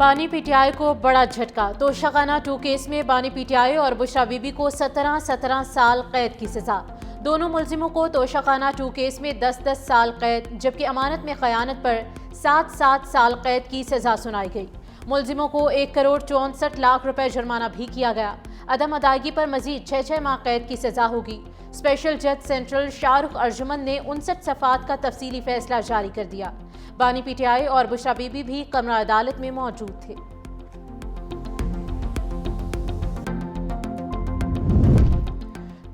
بانی P T I کو بڑا جھٹکا۔ توشہ 2 کیس میں بانی پی ٹی آئی اور بشرا بی بی کو 17 سال قید کی سزا۔ دونوں ملزموں کو توشہ 2 کیس میں 10 سال قید جبکہ امانت میں خیانت پر 7 سال قید کی سزا سنائی گئی۔ ملزموں کو 1 کروڑ 64 لاکھ روپے جرمانہ بھی کیا گیا۔ عدم ادائیگی پر مزید 6 ماہ قید کی سزا ہوگی۔ اسپیشل جج سینٹرل شاہ رخ ارجمن نے 59 صفحات کا تفصیلی فیصلہ جاری کر دیا۔ بانی پی ٹی آئی اور بشرا بی بی بھی کمرہ عدالت میں موجود تھے۔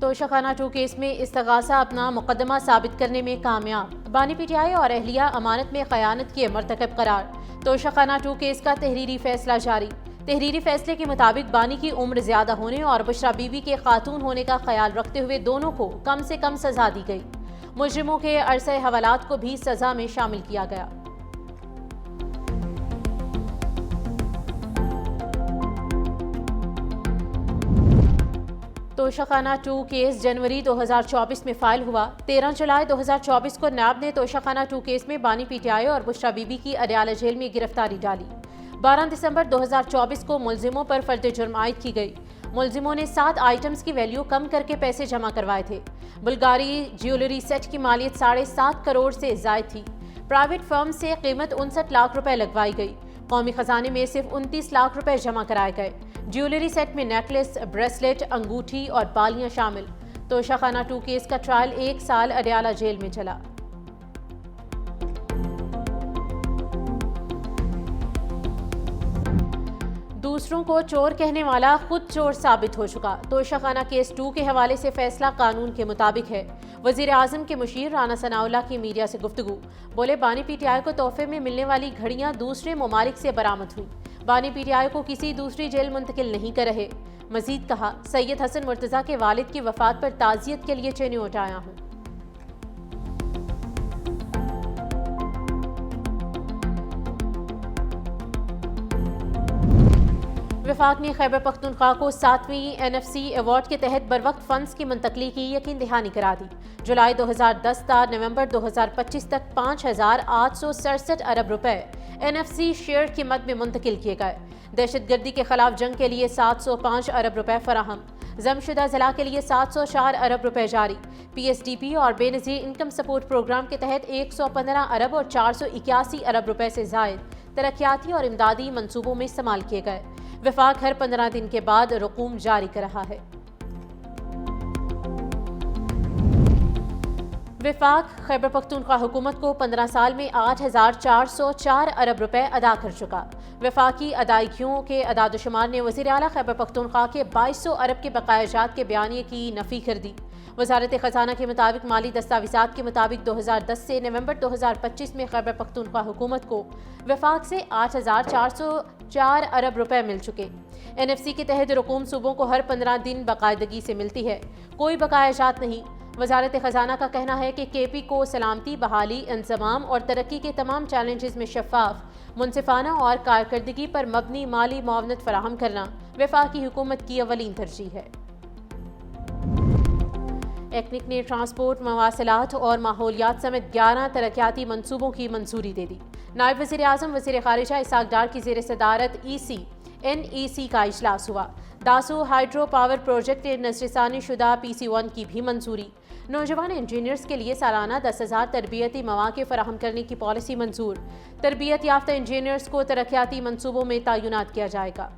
توشہ 2 کیس میں استغاثہ اپنا مقدمہ ثابت کرنے میں کامیاب۔ بانی پی ٹی آئی اور اہلیہ امانت میں خیانت کے مرتکب قرار۔ توشہ 2 کیس کا تحریری فیصلہ جاری۔ تحریری فیصلے کے مطابق بانی کی عمر زیادہ ہونے اور بشرا بی بی کے خاتون ہونے کا خیال رکھتے ہوئے دونوں کو کم سے کم سزا دی گئی۔ مجرموں کے عرصہ حوالات کو بھی سزا میں شامل کیا گیا۔ توشہ 2 کیس جنوری 2024 میں فائل ہوا۔ 13 جولائی 2024 کو نیب نے توشہ 2 کیس میں بانی پی ٹی آئی اور بشرا بی بی کی اڈیالہ جیل میں گرفتاری ڈالی۔ 12 دسمبر 2024 کو ملزموں پر فرد جرم عائد کی گئی۔ ملزموں نے 7 آئٹمز کی ویلیو کم کر کے پیسے جمع کروائے تھے۔ بلغاری جیولری سیٹ کی مالیت 7.5 کروڑ سے زائد تھی۔ پرائیویٹ فرم سے قیمت 59 لاکھ روپے لگوائی گئی۔ قومی خزانے میں صرف 29 لاکھ روپے جمع کرائے گئے۔ جیولری سیٹ میں نیکلس، بریسلیٹ، انگوٹھی اور بالیاں شامل۔ توشہ 2 کیس کا ٹرائل 1 سال اڈیالہ جیل میں چلا۔ دوسروں کو چور کہنے والا خود چور ثابت ہو چکا۔ توشہ کیس 2 کے حوالے سے فیصلہ قانون کے مطابق ہے۔ وزیر اعظم کے مشیر رانا ثناءاللہ کی میڈیا سے گفتگو۔ بولے بانی پی ٹی آئی کو تحفے میں ملنے والی گھڑیاں دوسرے ممالک سے برآمد ہوئیں۔ بانی پی ٹی آئی کو کسی دوسری جیل منتقل نہیں کر رہے۔ مزید کہا، سید حسن مرتضیٰ کے والد کی وفات پر تعزیت کے لیے چینیوٹ آیا ہوں۔ وفاق نے خیبر پختونخوا کو 7ویں NFC ایوارڈ کے تحت بروقت فنڈز کی منتقلی کی یقین دہانی کرا دی۔ جولائی 2010 تا نومبر 2025 تک 5,867 ارب روپے NFC شیئر قیمت میں منتقل کیے گئے۔ دہشت گردی کے خلاف جنگ کے لیے 705 ارب روپے فراہم۔ ضم شدہ ضلع کے لیے 704 ارب روپے جاری۔ PSDP اور بے نظیر انکم سپورٹ پروگرام کے تحت 115 ارب اور 481 ارب روپے سے زائد ترقیاتی اور امدادی منصوبوں میں استعمال کیے گئے۔ وفاق ہر 15 دن کے بعد رقوم جاری کر رہا ہے۔ وفاق خیبر پختونخوا حکومت کو 15 سال میں 8,404 ارب روپے ادا کر چکا۔ وفاقی ادائیگیوں کے اعداد و شمار نے وزیر اعلیٰ خیبر پختونخوا کے 2200 ارب کے بقایا جات کے بیانیے کی نفی کر دی۔ وزارت خزانہ کے مطابق مالی دستاویزات کے مطابق 2010 سے نومبر 2025 میں خیبر پختونخوا حکومت کو وفاق سے 8,404 ارب روپے مل چکے۔ NFC کے تحت رقوم صوبوں کو ہر 15 دن باقاعدگی سے ملتی ہے۔ کوئی بقایا جات نہیں۔ وزارت خزانہ کا کہنا ہے کہ KP کو سلامتی، بحالی، انضمام اور ترقی کے تمام چیلنجز میں شفاف، منصفانہ اور کارکردگی پر مبنی مالی معاونت فراہم کرنا وفاقی حکومت کی اولین ترجیح ہے۔ ایکنک نے ٹرانسپورٹ، مواصلات اور ماحولیات سمیت 11 ترقیاتی منصوبوں کی منظوری دے دی۔ نائب وزیر اعظم وزیر خارجہ اسحاق ڈار کی زیر صدارت NEC کا اجلاس ہوا۔ داسو ہائیڈرو پاور پروجیکٹ کے نظر ثانی شدہ PC1 کی بھی منظوری۔ نوجوان انجینئرز کے لیے سالانہ 10,000 تربیتی مواقع فراہم کرنے کی پالیسی منظور۔ تربیت یافتہ انجینئرز کو ترقیاتی منصوبوں میں تعینات کیا جائے گا۔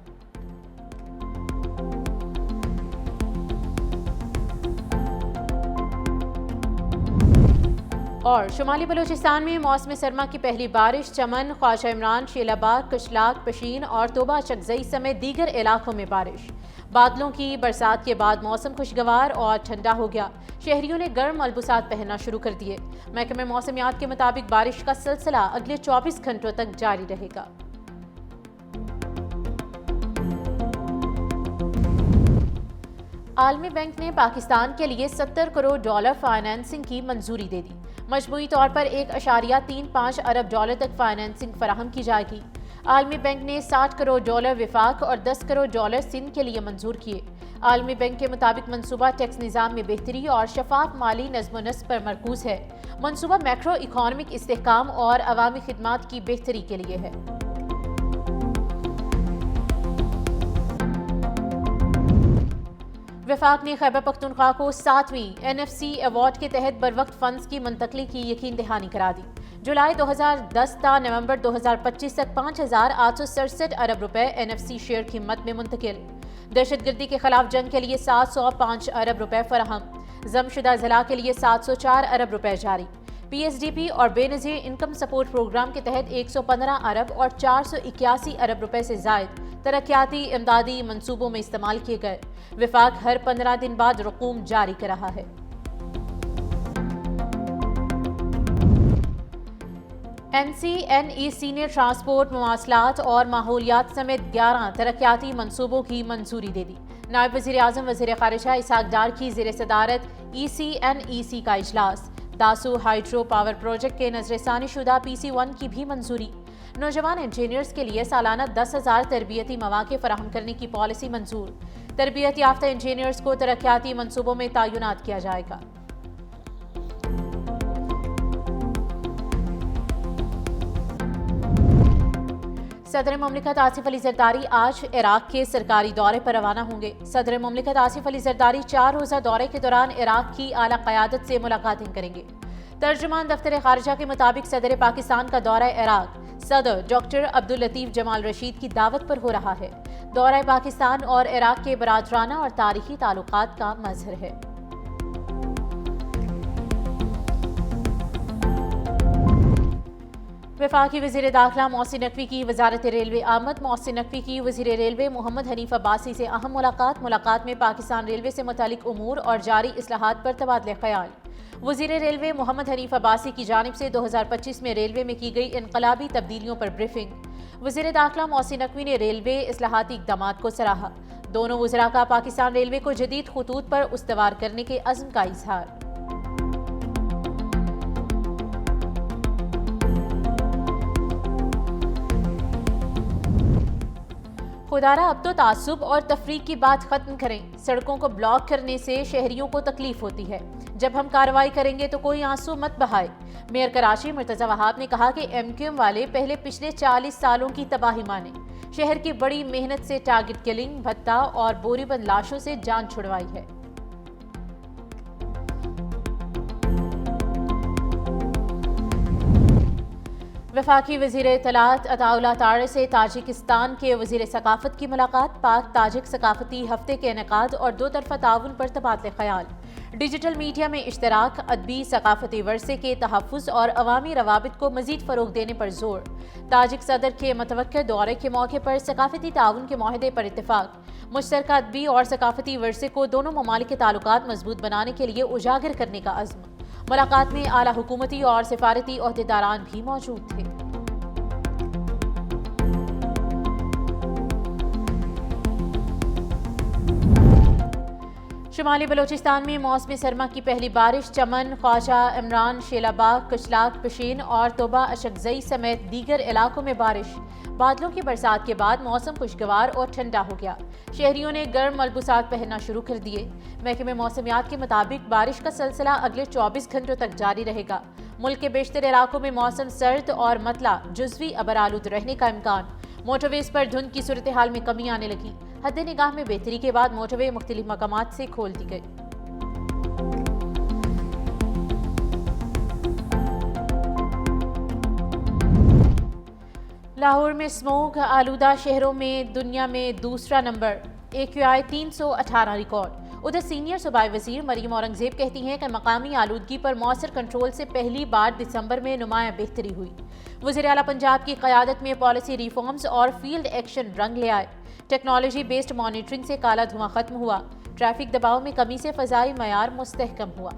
اور شمالی بلوچستان میں موسم سرما کی پہلی بارش، چمن، خواجہ عمران، شیل آباد، کشلاک، پشین اور توبہ چکزئی سمیت دیگر علاقوں میں بارش۔ بادلوں کی برسات کے بعد موسم خوشگوار اور ٹھنڈا ہو گیا۔ شہریوں نے گرم ملبوسات پہننا شروع کر دیے۔ محکمہ موسمیات کے مطابق بارش کا سلسلہ اگلے 24 گھنٹوں تک جاری رہے گا۔ عالمی بینک نے پاکستان کے لیے $70 کروڑ فائنانسنگ کی منظوری دے دی۔ مجموعی طور پر $1.35 ارب تک فائنانسنگ فراہم کی جائے گی۔ عالمی بینک نے $60 کروڑ وفاق اور $10 کروڑ سندھ کے لیے منظور کیے۔ عالمی بینک کے مطابق منصوبہ ٹیکس نظام میں بہتری اور شفاف مالی نظم و نسق پر مرکوز ہے۔ منصوبہ میکرو اکنامک استحکام اور عوامی خدمات کی بہتری کے لیے ہے۔ وفاق نے خیبر پختونخوا کو 7ویں NFC ایوارڈ کے تحت بروقت فنڈز کی منتقلی کی یقین دہانی کرا دی۔ جولائی 2010 تا نومبر 2025 تک 5,867 ارب روپے NFC شیئر قیمت میں منتقل۔ دہشت گردی کے خلاف جنگ کے لیے 705 ارب روپے فراہم۔ ضم شدہ اضلاع کے لیے 704 ارب روپے جاری۔ PSDP اور بے نظیر انکم سپورٹ پروگرام کے تحت 115 ارب اور 481 ارب روپے سے زائد ترقیاتی امدادی منصوبوں میں استعمال کیے گئے۔ وفاق ہر 15 دن بعد رقوم جاری کر رہا ہے۔ NCNEC نے ٹرانسپورٹ، مواصلات اور ماحولیات سمیت 11 ترقیاتی منصوبوں کی منظوری دے دی۔ نائب وزیر اعظم وزیر خارجہ اسحاق ڈار کی زیر صدارت ECNEC کا اجلاس۔ داسو ہائیڈرو پاور پروجیکٹ کے نظر ثانی شدہ PC1 کی بھی منظوری۔ نوجوان انجینئرز کے لیے سالانہ 10,000 تربیتی مواقع فراہم کرنے کی پالیسی منظور۔ تربیت یافتہ انجینئرز کو ترقیاتی منصوبوں میں تعینات کیا جائے گا۔ صدر مملکت آصف علی زرداری آج عراق کے سرکاری دورے پر روانہ ہوں گے۔ صدر مملکت آصف علی زرداری 4 روزہ دورے کے دوران عراق کی اعلیٰ قیادت سے ملاقاتیں کریں گے۔ ترجمان دفتر خارجہ کے مطابق صدر پاکستان کا دورہ عراق صدر ڈاکٹر عبداللطیف جمال رشید کی دعوت پر ہو رہا ہے۔ دورہ پاکستان اور عراق کے برادرانہ اور تاریخی تعلقات کا مظہر ہے۔ وفاقی وزیر داخلہ محسن نقوی کی وزارت ریلوے آمد۔ محسن نقوی کی وزیر ریلوے محمد حنیف عباسی سے اہم ملاقات میں پاکستان ریلوے سے متعلق امور اور جاری اصلاحات پر تبادلہ خیال۔ وزیر ریلوے محمد حنیف عباسی کی جانب سے 2025 میں ریلوے میں کی گئی انقلابی تبدیلیوں پر بریفنگ۔ وزیر داخلہ محسن نقوی نے ریلوے اصلاحاتی اقدامات کو سراہا۔ دونوں وزراء کا پاکستان ریلوے کو جدید خطوط پر استوار کرنے کے عزم کا اظہار۔ خدارہ اب تو تعصب اور تفریق کی بات ختم کریں۔ سڑکوں کو بلاک کرنے سے شہریوں کو تکلیف ہوتی ہے۔ جب ہم کارروائی کریں گے تو کوئی آنسو مت بہائے۔ میئر کراچی مرتضی وہاب نے کہا کہ MQM والے پچھلے 40 سالوں کی تباہی مانیں۔ شہر کی بڑی محنت سے ٹارگٹ کلنگ، بھتہ اور بوری بند لاشوں سے جان چھڑوائی ہے۔ وفاقی وزیر اطلاعات عطا اللہ طاہر سے تاجکستان کے وزیر ثقافت کی ملاقات۔ پاک تاجک ثقافتی ہفتے کے انعقاد اور 2 طرفہ تعاون پر تبادلہ خیال۔ ڈیجیٹل میڈیا میں اشتراک، ادبی ثقافتی ورثے کے تحفظ اور عوامی روابط کو مزید فروغ دینے پر زور۔ تاجک صدر کے متوقع دورے کے موقع پر ثقافتی تعاون کے معاہدے پر اتفاق۔ مشترکہ ادبی اور ثقافتی ورثے کو دونوں ممالک کے تعلقات مضبوط بنانے کے لیے اجاگر کرنے کا عزم۔ ملاقات میں اعلیٰ حکومتی اور سفارتی عہدیداران بھی موجود تھے۔ شمالی بلوچستان میں موسم سرما کی پہلی بارش۔ چمن، خواجہ عمران، شیلا باغ، کچلاک، پشین اور توبہ اشکزئی سمیت دیگر علاقوں میں بارش۔ بادلوں کی برسات کے بعد موسم خوشگوار اور ٹھنڈا ہو گیا۔ شہریوں نے گرم ملبوسات پہننا شروع کر دیے۔ محکمہ موسمیات کے مطابق بارش کا سلسلہ اگلے 24 گھنٹوں تک جاری رہے گا۔ ملک کے بیشتر علاقوں میں موسم سرد اور مطلع جزوی ابرآلود رہنے کا امکان۔ موٹر ویز پر دھند کی صورتحال میں کمی آنے لگی۔ حد نگاہ میں بہتری کے بعد موٹر وے مختلف مقامات سے کھول دی گئی۔ لاہور میں اسموگ آلودہ شہروں میں دنیا میں دوسرا نمبر، AQI 318 ریکارڈ۔ ادھر سینئر صوبائی وزیر مریم اورنگزیب کہتی ہیں کہ مقامی آلودگی پر مؤثر کنٹرول سے پہلی بار دسمبر میں نمایاں بہتری ہوئی۔ وزیر اعلیٰ پنجاب کی قیادت میں پالیسی ریفارمز اور فیلڈ ایکشن رنگ لے آئے۔ ٹیکنالوجی بیسڈ مانیٹرنگ سے کالا دھواں ختم ہوا۔ ٹریفک دباؤ میں کمی سے فضائی معیار مستحکم ہوا۔